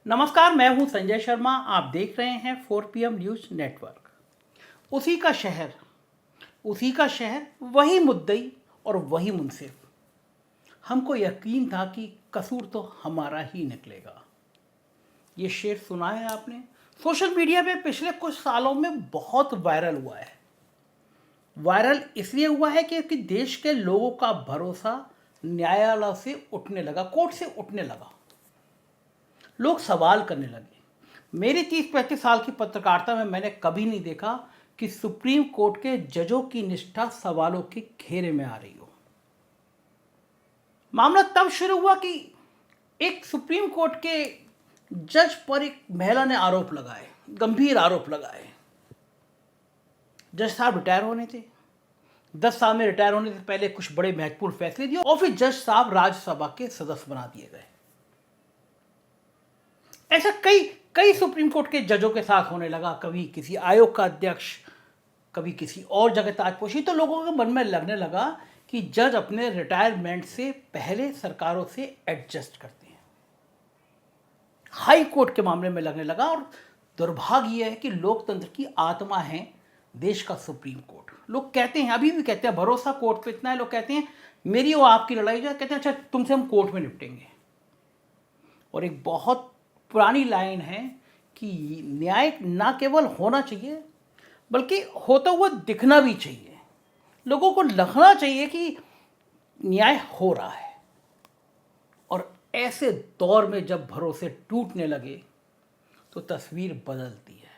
नमस्कार, मैं हूं संजय शर्मा। आप देख रहे हैं 4 PM न्यूज नेटवर्क। उसी का शहर, वही मुद्दई और वही मुनसिफ। हमको यकीन था कि कसूर तो हमारा ही निकलेगा। ये शेर सुना है आपने? सोशल मीडिया पे पिछले कुछ सालों में बहुत वायरल हुआ है। वायरल इसलिए हुआ है कि देश के लोगों का भरोसा न्यायालय से उठने लगा, कोर्ट से उठने लगा। लोग सवाल करने लगे। मेरी 30-35 साल की पत्रकारिता में मैंने कभी नहीं देखा कि सुप्रीम कोर्ट के जजों की निष्ठा सवालों के घेरे में आ रही हो। मामला तब शुरू हुआ कि एक सुप्रीम कोर्ट के जज पर एक महिला ने आरोप लगाए, गंभीर आरोप लगाए। जज साहब रिटायर होने थे। 10 साल में रिटायर होने से पहले कुछ बड़े महत्वपूर्ण फैसले दिए और फिर जज साहब राज्यसभा के सदस्य बना दिए गए। ऐसा कई सुप्रीम कोर्ट के जजों के साथ होने लगा। कभी किसी आयोग का अध्यक्ष, कभी किसी और जगह ताजपोशी। तो लोगों के मन में लगने लगा कि जज अपने रिटायरमेंट से पहले सरकारों से एडजस्ट करते हैं। हाई कोर्ट के मामले में लगने लगा। और दुर्भाग्य यह है कि लोकतंत्र की आत्मा है देश का सुप्रीम कोर्ट। लोग कहते हैं, अभी भी कहते हैं, भरोसा कोर्ट पे इतना है, लोग कहते हैं मेरी और आपकी लड़ाई जो, कहते हैं अच्छा तुमसे हम कोर्ट में निपटेंगे। और एक बहुत पुरानी लाइन है कि न्याय ना केवल होना चाहिए बल्कि होता हुआ दिखना भी चाहिए। लोगों को लगना चाहिए कि न्याय हो रहा है। और ऐसे दौर में जब भरोसे टूटने लगे तो तस्वीर बदलती है।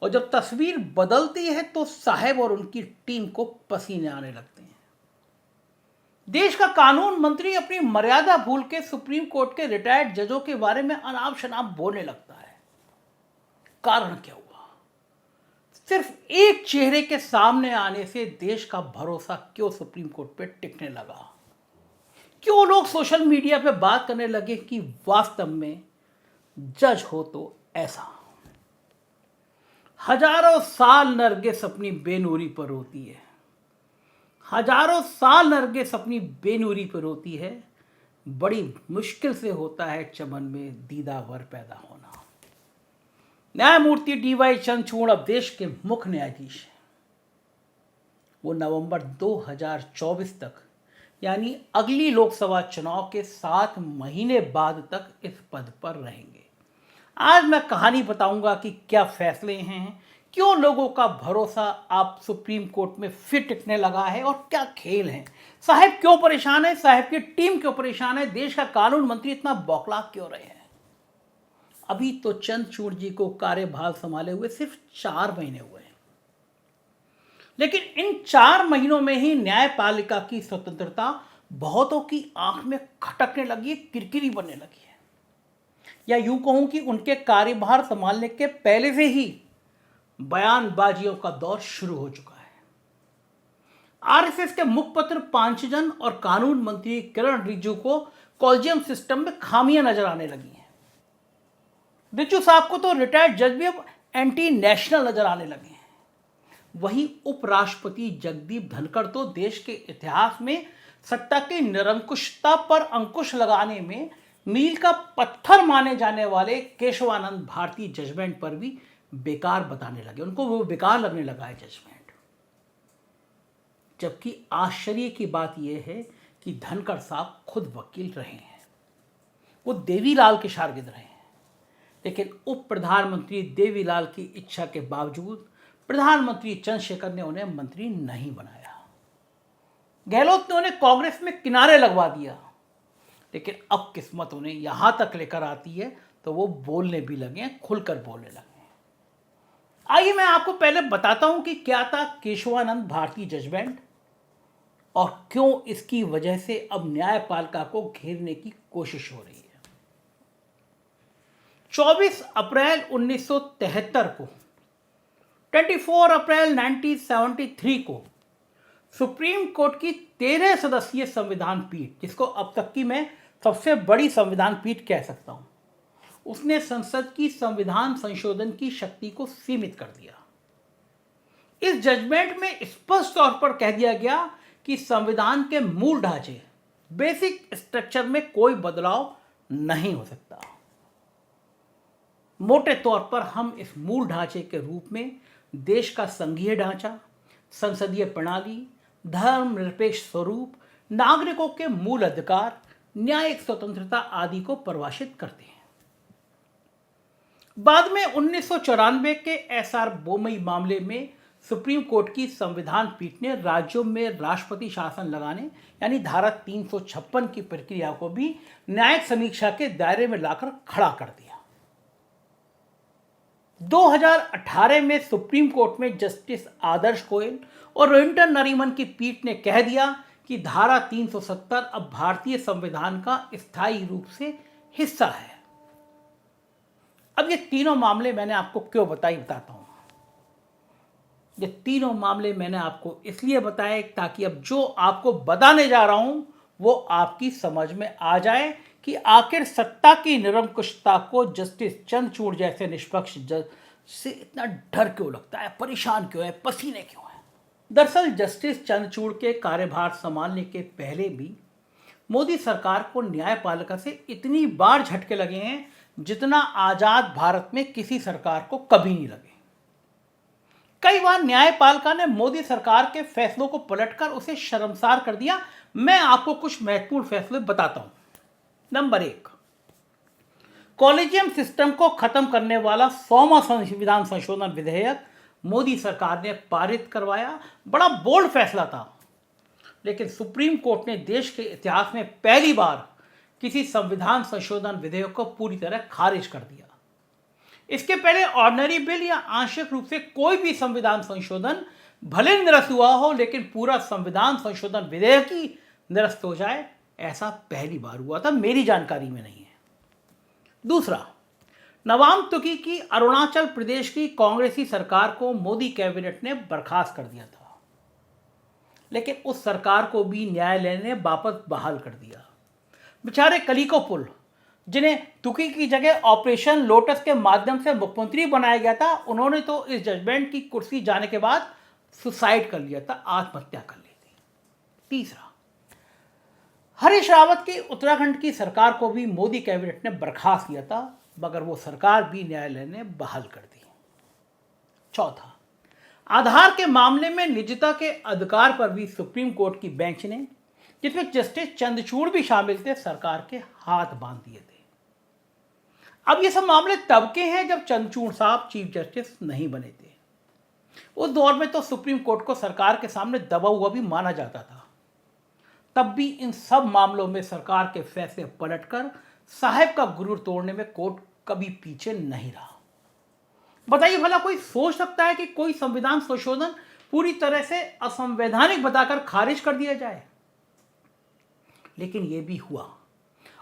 और जब तस्वीर बदलती है तो साहब और उनकी टीम को पसीने आने लगते हैं। देश का कानून मंत्री अपनी मर्यादा भूल के सुप्रीम कोर्ट के रिटायर्ड जजों के बारे में अनाप शनाप बोलने लगता है। कारण क्या हुआ? सिर्फ एक चेहरे के सामने आने से देश का भरोसा क्यों सुप्रीम कोर्ट पे टिकने लगा? क्यों लोग सोशल मीडिया पे बात करने लगे कि वास्तव में जज हो तो ऐसा? हजारों साल नरगिस अपनी बेनूरी पर रोती है। हजारों साल नरगिस अपनी बेनूरी पर रोती है। बड़ी मुश्किल से होता है चमन में दीदावर पैदा होना। न्यायमूर्ति DY चंद्रचूड़ अब देश के मुख्य न्यायाधीश हैं। वो नवंबर 2024 तक, यानी अगली लोकसभा चुनाव के 7 महीने बाद तक इस पद पर रहेंगे। आज मैं कहानी बताऊंगा कि क्या फैसले हैं, क्यों लोगों का भरोसा आप सुप्रीम कोर्ट में फिर टिकने लगा है और क्या खेल है। साहब क्यों परेशान है, साहब की टीम क्यों परेशान है, देश का कानून मंत्री इतना बौखला क्यों रहे हैं। अभी तो चंद्रचूड़ जी को कार्यभार संभाले हुए सिर्फ 4 महीने हुए हैं, लेकिन इन 4 महीनों में ही न्यायपालिका की स्वतंत्रता बहुतों की आंख में खटकने लगी है, किरकिरी बनने लगी है। या यूं कहूं कि उनके कार्यभार संभालने के पहले से ही बयानबाजियों का दौर शुरू हो चुका है। RSS के मुखपत्र पांचजन और कानून मंत्री किरण रिजिजू को कॉलेजियम सिस्टम में खामियां नजर आने लगी हैं। रिजिजू साहब को तो रिटायर्ड जज भी अब एंटी नेशनल नजर आने लगे हैं। वहीं उपराष्ट्रपति जगदीप धनखड़ तो देश के इतिहास में सत्ता की निरंकुशता पर अंकुश लगाने में मील का पत्थर माने जाने वाले केशवानंद भारती जजमेंट पर भी बेकार बताने लगे। उनको वो बेकार लगने लगा है जजमेंट। जबकि आश्चर्य की बात यह है कि धनखड़ साहब खुद वकील रहे हैं, वो देवीलाल के शागिर्द रहे हैं। लेकिन उप प्रधानमंत्री देवीलाल की इच्छा के बावजूद प्रधानमंत्री चंद्रशेखर ने उन्हें मंत्री नहीं बनाया। गहलोत ने उन्हें कांग्रेस में किनारे लगवा दिया। लेकिन अब किस्मत उन्हें यहां तक लेकर आती है तो वो बोलने भी लगे, खुलकर बोलने लगे। आइए मैं आपको पहले बताता हूं कि क्या था केशवानंद भारती जजमेंट और क्यों इसकी वजह से अब न्यायपालिका को घेरने की कोशिश हो रही है। 24 अप्रैल 1973 को, 24 अप्रैल 1973 को सुप्रीम कोर्ट की 13 सदस्यीय संविधान पीठ, जिसको अब तक की मैं सबसे बड़ी संविधान पीठ कह सकता हूं, उसने संसद की संविधान संशोधन की शक्ति को सीमित कर दिया। इस जजमेंट में स्पष्ट तौर पर कह दिया गया कि संविधान के मूल ढांचे, बेसिक स्ट्रक्चर में कोई बदलाव नहीं हो सकता। मोटे तौर पर हम इस मूल ढांचे के रूप में देश का संघीय ढांचा, संसदीय प्रणाली, धर्मनिरपेक्ष स्वरूप, नागरिकों के मूल अधिकार, न्यायिक स्वतंत्रता आदि को परिभाषित करते हैं। बाद में 1994 के एसआर बोमई मामले में सुप्रीम कोर्ट की संविधान पीठ ने राज्यों में राष्ट्रपति शासन लगाने यानी धारा 356 की प्रक्रिया को भी न्यायिक समीक्षा के दायरे में लाकर खड़ा कर दिया। 2018 में सुप्रीम कोर्ट में जस्टिस आदर्श गोयल और रोहिंटन नरीमन की पीठ ने कह दिया कि धारा 370 अब भारतीय संविधान का स्थायी रूप से हिस्सा है। अब ये तीनों मामले मैंने आपको क्यों बताता हूं। ये तीनों मामले मैंने आपको इसलिए बताए ताकि अब जो आपको बताने जा रहा हूं वो आपकी समझ में आ जाए कि आखिर सत्ता की निरंकुशता को जस्टिस चंद्रचूड़ जैसे निष्पक्ष जज से इतना डर क्यों लगता है, परेशान क्यों है, पसीने क्यों है। दरअसल जस्टिस चंद्रचूड़ के कार्यभार संभालने के पहले भी मोदी सरकार को न्यायपालिका से इतनी बार झटके लगे हैं जितना आजाद भारत में किसी सरकार को कभी नहीं लगे। कई बार न्यायपालिका ने मोदी सरकार के फैसलों को पलटकर उसे शर्मसार कर दिया। मैं आपको कुछ महत्वपूर्ण फैसले बताता हूं। नंबर 1, कॉलेजियम सिस्टम को खत्म करने वाला 100वां संविधान संशोधन विधेयक मोदी सरकार ने पारित करवाया। बड़ा बोल्ड फैसला था, लेकिन सुप्रीम कोर्ट ने देश के इतिहास में पहली बार किसी संविधान संशोधन विधेयक को पूरी तरह खारिज कर दिया। इसके पहले ऑर्डिनरी बिल या आंशिक रूप से कोई भी संविधान संशोधन भले निरस्त हुआ हो, लेकिन पूरा संविधान संशोधन विधेयक ही निरस्त हो जाए, ऐसा पहली बार हुआ था, मेरी जानकारी में नहीं है। दूसरा, नवाब तुकी की अरुणाचल प्रदेश की कांग्रेसी सरकार को मोदी कैबिनेट ने बर्खास्त कर दिया था, लेकिन उस सरकार को भी न्यायालय ने वापस बहाल कर दिया। बेचारे कलिको पुल, जिन्हें तुकी की जगह ऑपरेशन लोटस के माध्यम से मुख्यमंत्री बनाया गया था, उन्होंने तो इस जजमेंट की कुर्सी जाने के बाद सुसाइड कर लिया था, आत्महत्या कर ली थी। तीसरा, हरीश रावत की उत्तराखंड की सरकार को भी मोदी कैबिनेट ने बर्खास्त किया था, मगर वो सरकार भी न्यायालय ने बहाल कर दी। चौथा, आधार के मामले में निजता के अधिकार पर भी सुप्रीम कोर्ट की बेंच ने, जिसमें जस्टिस चंद्रचूड़ भी शामिल थे, सरकार के हाथ बांध दिए थे। अब ये सब मामले तब के हैं जब चंद्रचूड़ साहब चीफ जस्टिस नहीं बने थे। उस दौर में तो सुप्रीम कोर्ट को सरकार के सामने दबा हुआ भी माना जाता था। तब भी इन सब मामलों में सरकार के फैसले पलटकर साहब का गुरूर तोड़ने में कोर्ट कभी पीछे नहीं रहा। बताइए भला कोई सोच सकता है कि कोई संविधान संशोधन पूरी तरह से असंवैधानिक बताकर खारिज कर दिया जाए? लेकिन यह भी हुआ,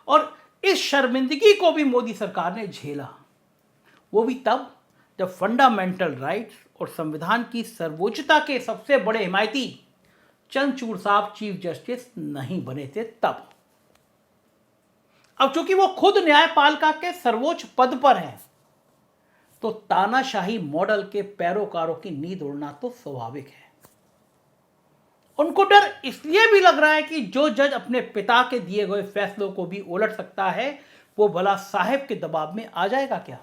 और इस शर्मिंदगी को भी मोदी सरकार ने झेला। वो भी तब जब फंडामेंटल राइट्स और संविधान की सर्वोच्चता के सबसे बड़े हिमायती चंद्रचूड़ साहब चीफ जस्टिस नहीं बने थे तब। अब चूंकि वो खुद न्यायपालिका के सर्वोच्च पद पर हैं, तो तानाशाही मॉडल के पैरोकारों की नींद उड़ना तो स्वाभाविक है। उनको डर इसलिए भी लग रहा है कि जो जज अपने पिता के दिए गए फैसलों को भी उलट सकता है, वो भला साहब के दबाव में आ जाएगा क्या?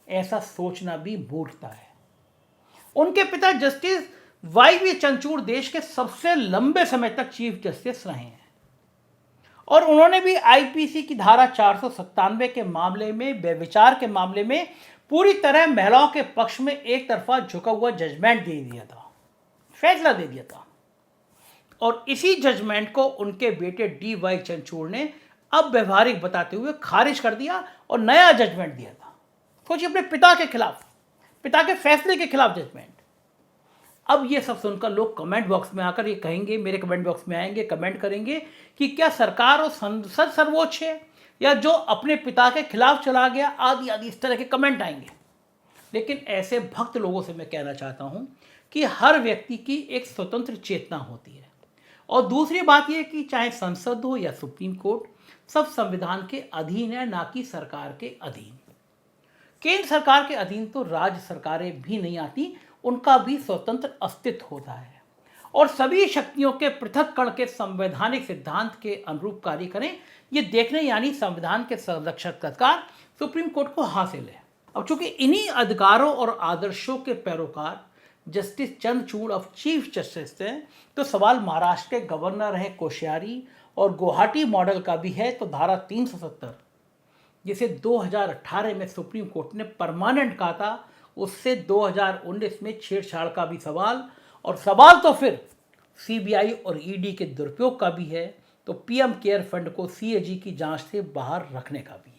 ऐसा सोचना भी मूर्खता है। उनके पिता जस्टिस वाई चंद्रचूड़ देश के सबसे लंबे समय तक चीफ जस्टिस रहे हैं, और उन्होंने भी आईपीसी की धारा 497 के मामले में, व्यभिचार के मामले में पूरी तरह महिलाओं के पक्ष में एक तरफा झुका हुआ जजमेंट दे दिया था, फैसला दे दिया था। और इसी जजमेंट को उनके बेटे डी.वाई. चंद्रचूड़ ने अब व्यवहारिक बताते हुए खारिज कर दिया और नया जजमेंट दिया था। सोचिए, अपने पिता के खिलाफ, पिता के फैसले के खिलाफ जजमेंट। अब ये सब सुनकर लोग कमेंट बॉक्स में आकर ये कहेंगे, मेरे कमेंट बॉक्स में आएंगे, कमेंट करेंगे कि क्या सरकार और संसद सर्वोच्च है, या जो अपने पिता के खिलाफ चला गया, आदि आदि इस तरह के कमेंट आएंगे। लेकिन ऐसे भक्त लोगों से मैं कहना चाहता हूं कि हर व्यक्ति की एक स्वतंत्र चेतना होती है, और दूसरी बात यह कि चाहे संसद हो या सुप्रीम कोर्ट, सब संविधान के अधीन है, ना कि सरकार के अधीन। केंद्र सरकार के अधीन तो राज्य सरकारें भी नहीं आती, उनका भी स्वतंत्र अस्तित्व होता है, और सभी शक्तियों के पृथक्करण के संवैधानिक सिद्धांत के अनुरूप कार्य करें, ये देखने यानी संविधान के संरक्षक अधिकार सुप्रीम कोर्ट को हासिल है। अब चूंकि इन्हीं अधिकारों और आदर्शों के पैरोकार जस्टिस चंद्रचूड़ अब चीफ जस्टिस हैं, तो सवाल महाराष्ट्र के गवर्नर हैं कोश्यारी और गुवाहाटी मॉडल का भी है। तो धारा 370 जिसे 2018 में सुप्रीम कोर्ट ने परमानेंट कहा था, उससे 2019 में छेड़छाड़ का भी सवाल, और सवाल तो फिर सीबीआई और ईडी के दुरुपयोग का भी है, तो पीएम केयर फंड को सीएजी की जांच से बाहर रखने का भी है,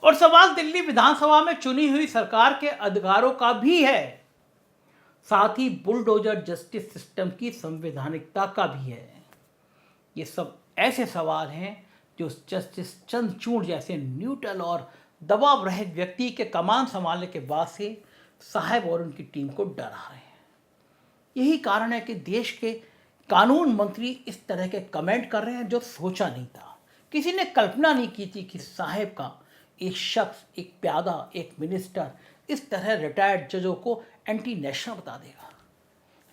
और सवाल दिल्ली विधानसभा में चुनी हुई सरकार के अधिकारों का भी है, साथ ही बुलडोजर जस्टिस सिस्टम की संवैधानिकता का भी है। ये सब ऐसे सवाल हैं जो जस्टिस चंद्रचूड़ जैसे न्यूट्रल और दबाव रहित व्यक्ति के कमान संभालने के बाद से साहब और उनकी टीम को डरा रहे हैं। यही कारण है कि देश के कानून मंत्री इस तरह के कमेंट कर रहे हैं जो सोचा नहीं था। किसी ने कल्पना नहीं की थी कि साहब का एक शख्स, एक प्यादा, एक मिनिस्टर इस तरह रिटायर्ड जजों को एंटी नेशनल बता देगा।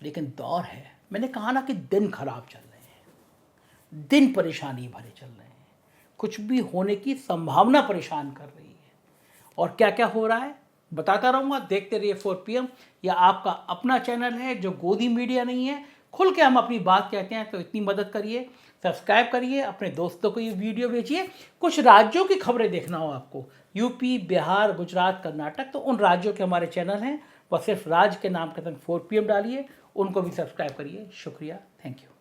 लेकिन दौर है, मैंने कहा ना कि दिन खराब चल रहे हैं, दिन परेशानी भरे चल रहे हैं, कुछ भी होने की संभावना परेशान कर रही है। और क्या क्या हो रहा है बताता रहूँगा, देखते रहिए 4 PM। यह आपका अपना चैनल है जो गोदी मीडिया नहीं है, खुल के हम अपनी बात कहते हैं, तो इतनी मदद करिए, सब्सक्राइब करिए, अपने दोस्तों को ये वीडियो भेजिए। कुछ राज्यों की खबरें देखना हो आपको, यूपी, बिहार, गुजरात, कर्नाटक, तो उन राज्यों के हमारे चैनल हैं, बस सिर्फ राज्य के नाम के संग 4 PM डालिए, उनको भी सब्सक्राइब करिए। शुक्रिया, थैंक यू।